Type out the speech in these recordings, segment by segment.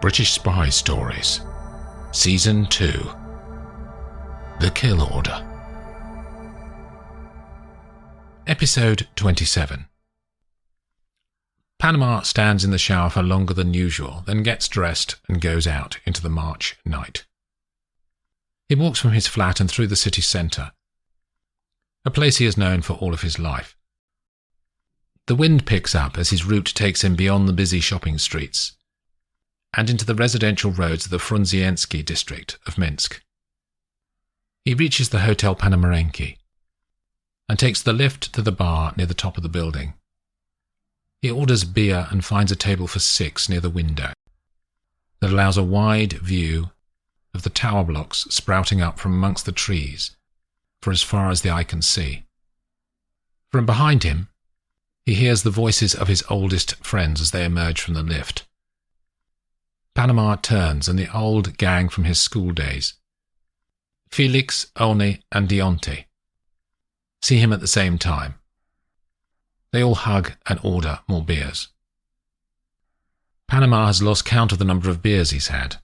British Spy Stories, Season 2, The Kill Order. Episode 27. Panama stands in the shower for longer than usual, then gets dressed and goes out into the March night. He walks from his flat and through the city centre, a place he has known for all of his life. The wind picks up as his route takes him beyond the busy shopping streets and into the residential roads of the Frunziensky district of Minsk. He reaches the Hotel Panamarenki and takes the lift to the bar near the top of the building. He orders beer and finds a table for 6 near the window that allows a wide view of the tower blocks sprouting up from amongst the trees for as far as the eye can see. From behind him, he hears the voices of his oldest friends as they emerge from the lift. Panama turns, and the old gang from his school days, Felix, Oni, and Dionte, see him at the same time. They all hug and order more beers. Panama has lost count of the number of beers he's had.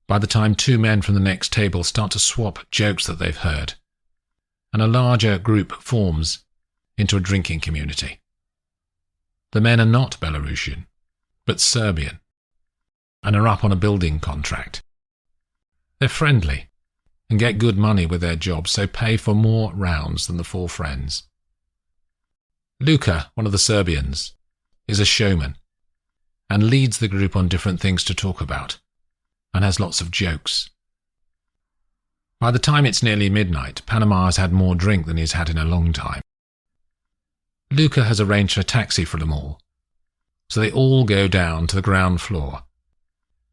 By the time 2 men from the next table start to swap jokes that they've heard, and a larger group forms into a drinking community. The men are not Belarusian, but Serbian, and are up on a building contract. They're friendly and get good money with their jobs, so pay for more rounds than the 4 friends. Luka, one of the Serbians, is a showman and leads the group on different things to talk about, and has lots of jokes. By the time it's nearly midnight, Panama has had more drink than he's had in a long time. Luka has arranged a taxi for them all, so they all go down to the ground floor.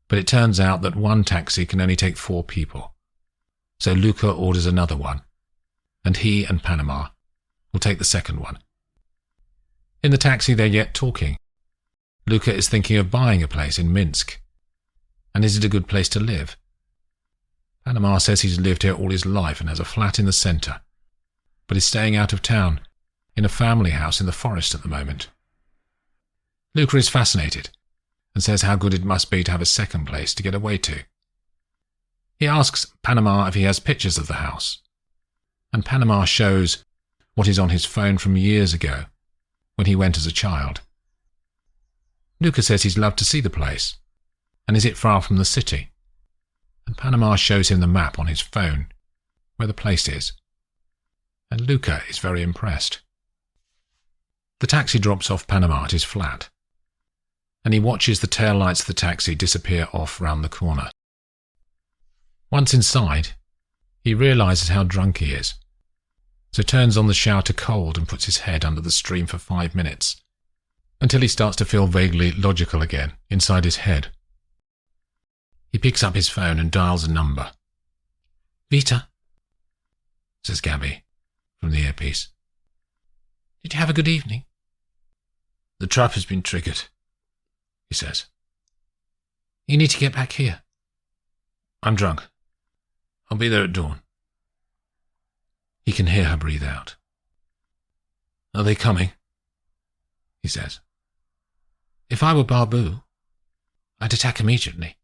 But it turns out that one taxi can only take 4 people, so Luka orders another one, and he and Panama will take the second one. In the taxi they're yet talking. Luka is thinking of buying a place in Minsk, and is it a good place to live? Panama says he's lived here all his life and has a flat in the centre, but is staying out of town in a family house in the forest at the moment. Luka is fascinated and says how good it must be to have a second place to get away to. He asks Panama if he has pictures of the house, and Panama shows what is on his phone from years ago when he went as a child. Luka says he's loved to see the place, and is it far from the city? And Panama shows him the map on his phone where the place is, and Luka is very impressed. The taxi drops off Panama at his flat, and he watches the tail lights of the taxi disappear off round the corner. Once inside, he realises how drunk he is, so turns on the shower to cold and puts his head under the stream for 5 minutes, until he starts to feel vaguely logical again inside his head. He picks up his phone and dials a number. "Vita," says Gabby from the earpiece. "Did you have a good evening?" "The trap has been triggered," he says. "You need to get back here." "I'm drunk. I'll be there at dawn." He can hear her breathe out. "Are they coming?" he says. "If I were Babu, I'd attack immediately."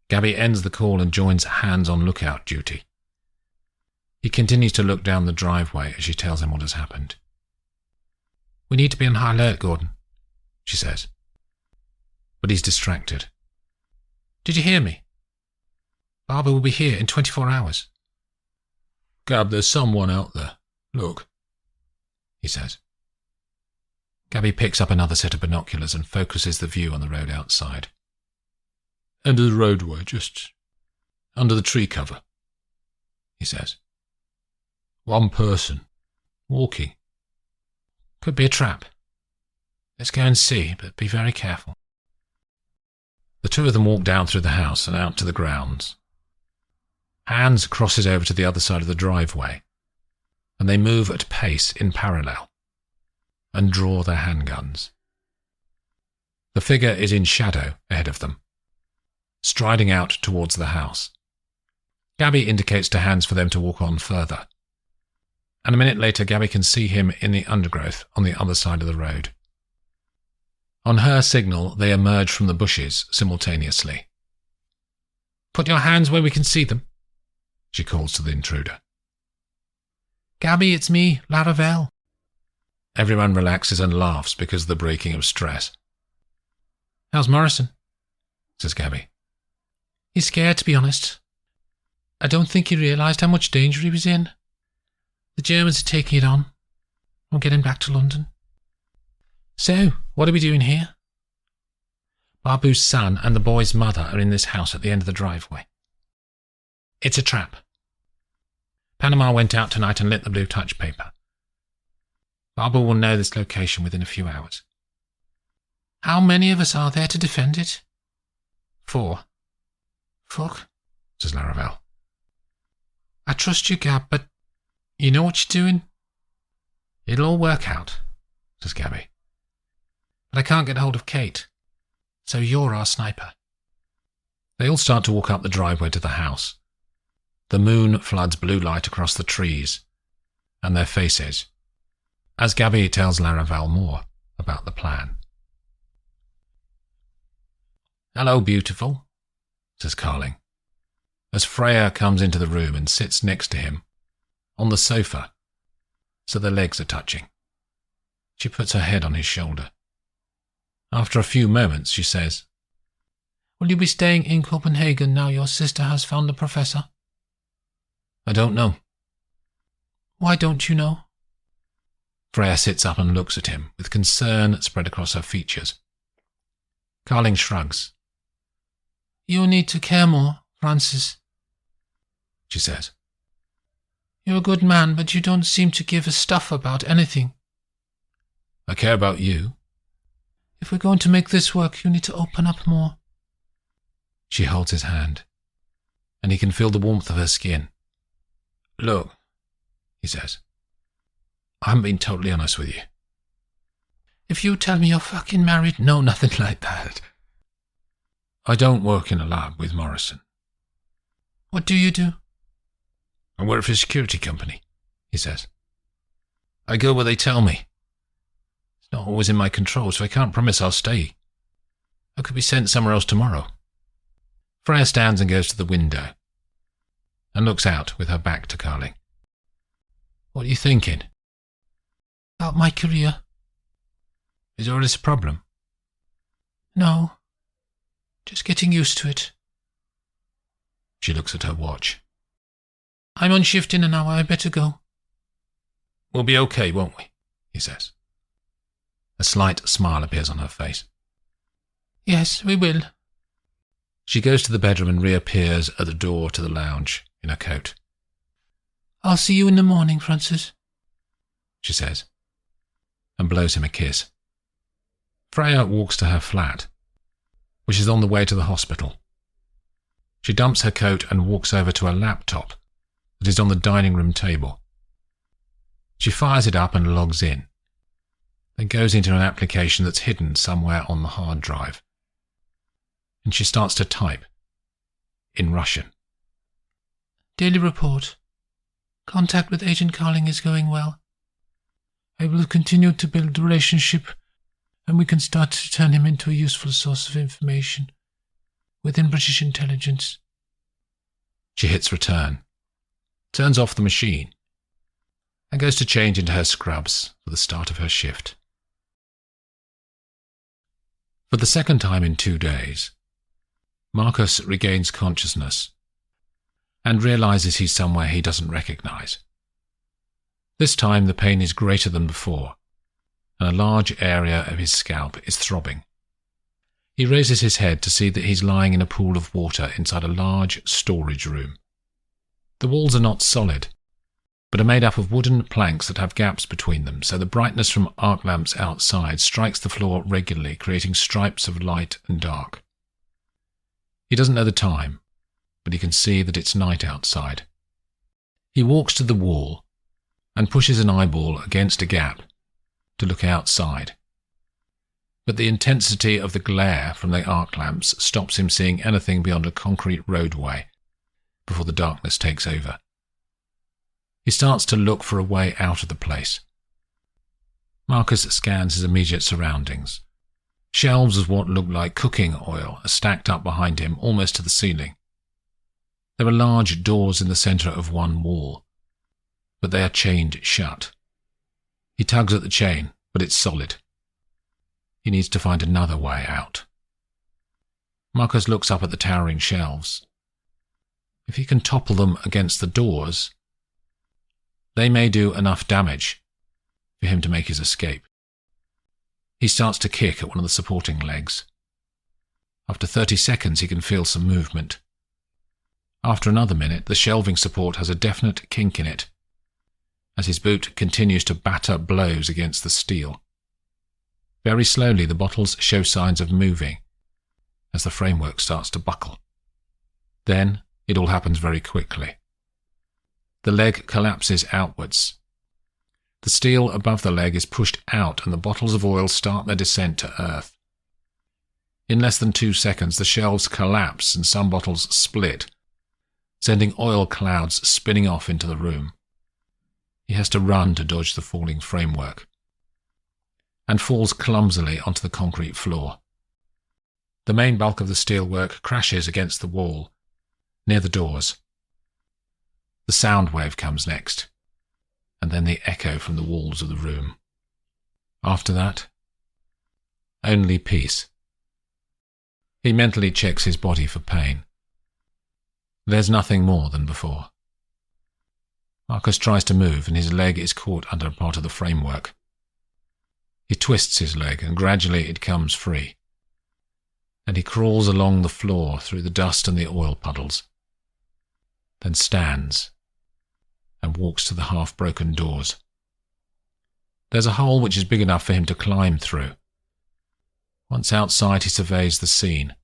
Gabby ends the call and joins hands on lookout duty. He continues to look down the driveway as she tells him what has happened. "We need to be on high alert, Gordon," she says. But he's distracted. "Did you hear me? Barbara will be here in 24 hours. "Gab, there's someone out there. Look," he says. Gabby picks up another set of binoculars and focuses the view on the road outside. "End of the roadway, just under the tree cover," he says. "One person, walking. Could be a trap. Let's go and see, but be very careful." The 2 of them walk down through the house and out to the grounds. Hans crosses over to the other side of the driveway, and they move at pace in parallel and draw their handguns. The figure is in shadow ahead of them, striding out towards the house. Gabby indicates to Hans for them to walk on further, and a minute later Gabby can see him in the undergrowth on the other side of the road. On her signal, they emerge from the bushes simultaneously. "Put your hands where we can see them," she calls to the intruder. "Gabby, it's me, Laravel." Everyone relaxes and laughs because of the breaking of stress. "How's Morrison?" says Gabby. "He's scared, to be honest. I don't think he realised how much danger he was in. The Germans are taking it on. We'll get him back to London." "So, what are we doing here?" "Babu's son and the boy's mother are in this house at the end of the driveway. It's a trap. Panama went out tonight and lit the blue touch paper. Babu will know this location within a few hours." "How many of us are there to defend it?" "4. "Fuck," says Laravel. "I trust you, Gab, but you know what you're doing?" "It'll all work out," says Gabby. "But I can't get hold of Kate, so you're our sniper." They all start to walk up the driveway to the house. The moon floods blue light across the trees and their faces, as Gabby tells Laravel more about the plan. "Hello, beautiful," says Carling, as Freya comes into the room and sits next to him on the sofa, so their legs are touching. She puts her head on his shoulder. After a few moments, she says, "Will you be staying in Copenhagen now your sister has found the professor?" "I don't know." "Why don't you know?" Freya sits up and looks at him, with concern spread across her features. Carling shrugs. "You need to care more, Francis," she says. "You're a good man, but you don't seem to give a stuff about anything." "I care about you." "If we're going to make this work, you need to open up more." She holds his hand, and he can feel the warmth of her skin. "Look," he says, "I haven't been totally honest with you." "If you tell me you're fucking married..." "No, nothing like that." "I don't work in a lab with Morrison." "What do you do?" "I work for a security company," he says. "I go where they tell me. It's not always in my control, so I can't promise I'll stay. I could be sent somewhere else tomorrow." Freya stands and goes to the window and looks out with her back to Carling. "What are you thinking?" "About my career." "Is all this a problem?" "No. Just getting used to it." She looks at her watch. "I'm on shift in an hour. I better go." "We'll be okay, won't we?" he says. A slight smile appears on her face. "Yes, we will." She goes to the bedroom and reappears at the door to the lounge in her coat. "I'll see you in the morning, Francis," she says, and blows him a kiss. Freya walks to her flat, which is on the way to the hospital. She dumps her coat and walks over to a laptop that is on the dining room table. She fires it up and logs in, then goes into an application that's hidden somewhere on the hard drive. And she starts to type, in Russian. "Daily report. Contact with Agent Carling is going well. I will continue to build a relationship, and we can start to turn him into a useful source of information within British intelligence." She hits return, turns off the machine, and goes to change into her scrubs for the start of her shift. For the second time in 2 days, Marcus regains consciousness and realizes he's somewhere he doesn't recognize. This time the pain is greater than before, and a large area of his scalp is throbbing. He raises his head to see that he's lying in a pool of water inside a large storage room. The walls are not solid, but are made up of wooden planks that have gaps between them, so the brightness from arc lamps outside strikes the floor regularly, creating stripes of light and dark. He doesn't know the time, but he can see that it's night outside. He walks to the wall and pushes an eyeball against a gap to look outside. But the intensity of the glare from the arc lamps stops him seeing anything beyond a concrete roadway before the darkness takes over. He starts to look for a way out of the place. Marcus scans his immediate surroundings, Shelves of what looked like cooking oil are stacked up behind him almost to the ceiling. There are large doors in the centre of one wall, but they are chained shut. He tugs at the chain, but it's solid. He needs to find another way out. Marcus looks up at the towering shelves. If he can topple them against the doors, they may do enough damage for him to make his escape. He starts to kick at one of the supporting legs. After 30 seconds, he can feel some movement. After another minute, the shelving support has a definite kink in it, as his boot continues to batter blows against the steel. Very slowly, the bottles show signs of moving as the framework starts to buckle. Then, it all happens very quickly. The leg collapses outwards. The steel above the leg is pushed out and the bottles of oil start their descent to earth. In less than 2 seconds, the shelves collapse and some bottles split, sending oil clouds spinning off into the room. He has to run to dodge the falling framework, and falls clumsily onto the concrete floor. The main bulk of the steelwork crashes against the wall, near the doors. The sound wave comes next, and then the echo from the walls of the room. After that, only peace. He mentally checks his body for pain. There's nothing more than before. Marcus tries to move, and his leg is caught under a part of the framework. He twists his leg, and gradually it comes free, and he crawls along the floor through the dust and the oil puddles, then stands and walks to the half-broken doors. There's a hole which is big enough for him to climb through. Once outside, he surveys the scene.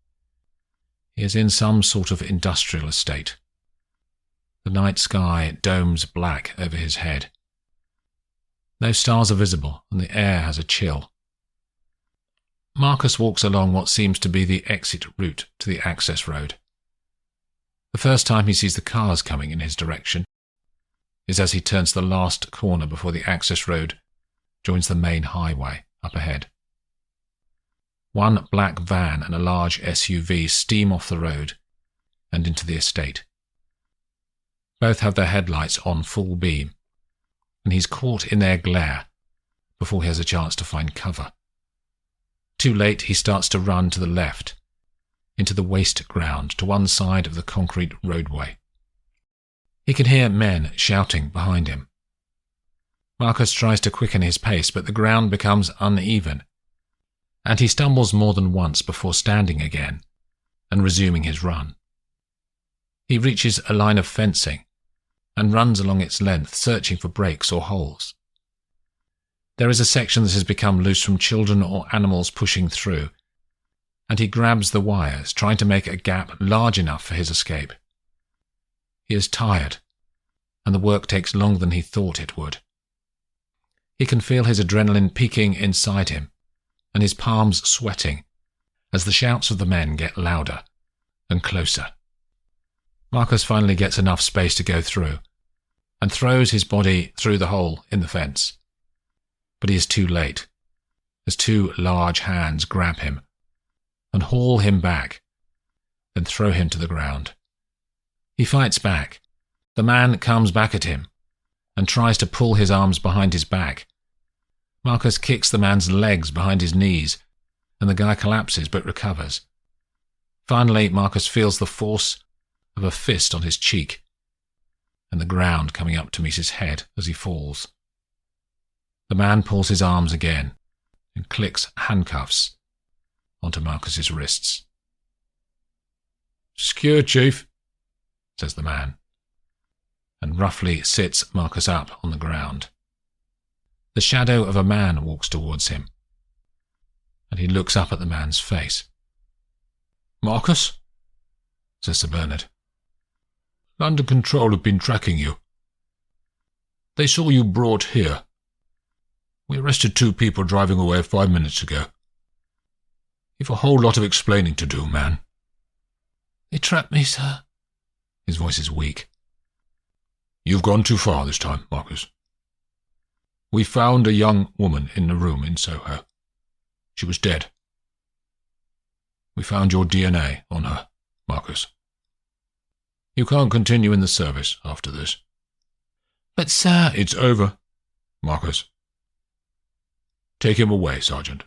He is in some sort of industrial estate. The night sky domes black over his head. No stars are visible, and the air has a chill. Marcus walks along what seems to be the exit route to the access road. The first time he sees the cars coming in his direction is as he turns the last corner before the access road joins the main highway up ahead. One black van and a large SUV steam off the road and into the estate. Both have their headlights on full beam, and he's caught in their glare before he has a chance to find cover. Too late, he starts to run to the left, into the waste ground to one side of the concrete roadway. He can hear men shouting behind him. Marcus tries to quicken his pace, but the ground becomes uneven, and he stumbles more than once before standing again and resuming his run. He reaches a line of fencing and runs along its length, searching for breaks or holes. There is a section that has become loose from children or animals pushing through, and he grabs the wires, trying to make a gap large enough for his escape. He is tired, and the work takes longer than he thought it would. He can feel his adrenaline peaking inside him, and his palms sweating as the shouts of the men get louder and closer. Marcus finally gets enough space to go through, and throws his body through the hole in the fence. But he is too late, as 2 large hands grab him and haul him back, then throw him to the ground. He fights back. The man comes back at him and tries to pull his arms behind his back. Marcus kicks the man's legs behind his knees, and the guy collapses but recovers. Finally, Marcus feels the force of a fist on his cheek, and the ground coming up to meet his head as he falls. The man pulls his arms again and clicks handcuffs onto Marcus's wrists. "Secure, Chief," says the man, and roughly sits Marcus up on the ground. The shadow of a man walks towards him, and he looks up at the man's face. "Marcus," says Sir Bernard, "London Control have been tracking you. They saw you brought here. We arrested 2 people driving away 5 minutes ago. You've a whole lot of explaining to do, man." "They trapped me, sir." His voice is weak. "You've gone too far this time, Marcus. We found a young woman in the room in Soho. She was dead. We found your DNA on her, Marcus. You can't continue in the service after this. But, sir... It's over, Marcus. Take him away, Sergeant.